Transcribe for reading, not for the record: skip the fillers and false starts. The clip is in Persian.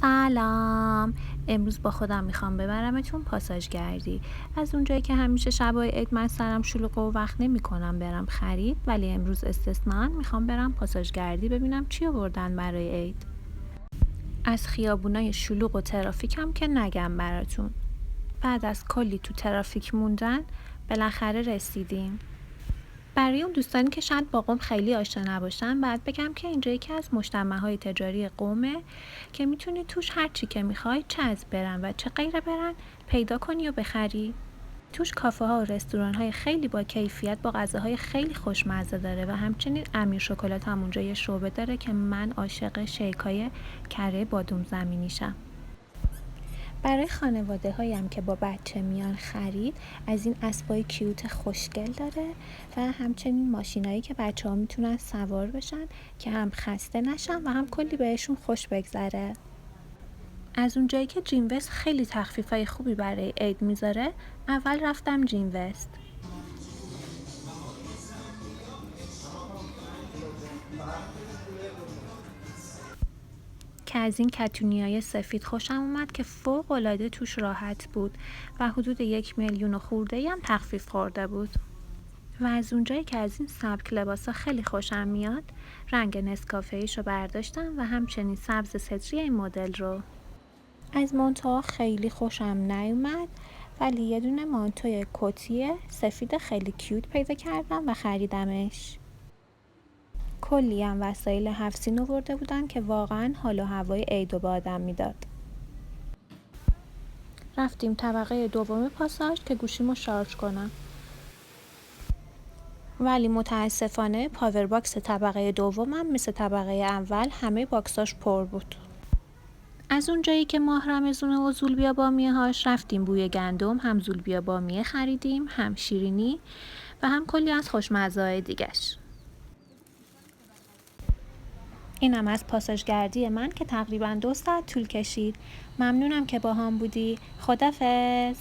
سلام. امروز با خودم میخوام ببرمتون پاساژگردی. از اونجایی که همیشه شبای عید من سرم شلوغه و وقت نمیکنم برم خرید، ولی امروز استثناً میخوام برم پاساژگردی ببینم چی آوردن برای عید. از خیابونای شلوغ و ترافیکم که نگم براتون. بعد از کلی تو ترافیک موندن بالاخره رسیدیم. برای اون دوستانی که شاید با قم خیلی آشنا نباشن، بعد بگم که اینجا یکی از مجتمع‌های تجاری قمه که میتونی توش هر چی که میخوای، چه از برن و چه غیر برن، پیدا کنی و بخری. توش کافه ها و رستوران های خیلی با کیفیت با غذاهای خیلی خوشمزه داره و همچنین امیر شکلات هم اونجا یه شعبه داره که من عاشق شیکای کره بادوم زمینیشم. برای خانواده هایم که با بچه میان خرید، از این اسبای کیوت خوشگل داره و همچنین ماشینایی که بچه ها میتونن سوار بشن که هم خسته نشن و هم کلی بهشون خوش بگذره. از اونجایی که جیم وست خیلی تخفیفای خوبی برای عید میذاره، اول رفتم جیم وست که از این کتونیای سفید خوشم اومد که فوق العاده توش راحت بود و حدود 1 میلیون خورده هم تخفیف خورده بود. و از اونجایی که از این سبک لباسا خیلی خوشم میاد، رنگ نسکافه‌ایشو برداشتم و همچنین سبز ستری این مدل رو. از مانتوها خیلی خوشم نیومد، ولی یه دونه مانتوی کتی سفید خیلی کیوت پیدا کردم و خریدمش. کلی هم وسایل 7 سین آورده بودن که واقعا حال و هوای عیدو به آدم میداد. رفتیم طبقه دوم پاساژ که گوشیمو شارژ کنم، ولی متاسفانه پاور باکس طبقه دومم مثل طبقه اول همه باکساش پر بود. از اونجایی که ماه رمضونه و زولبیا بامیه هاش، رفتیم بوی گندم، هم زولبیا بامیه خریدیم، هم شیرینی و هم کلی از خوشمزه‌های دیگش. اینم از پاساژگردی من که تقریباً 2 ساعت طول کشید. ممنونم که با هم بودی. خدافظ.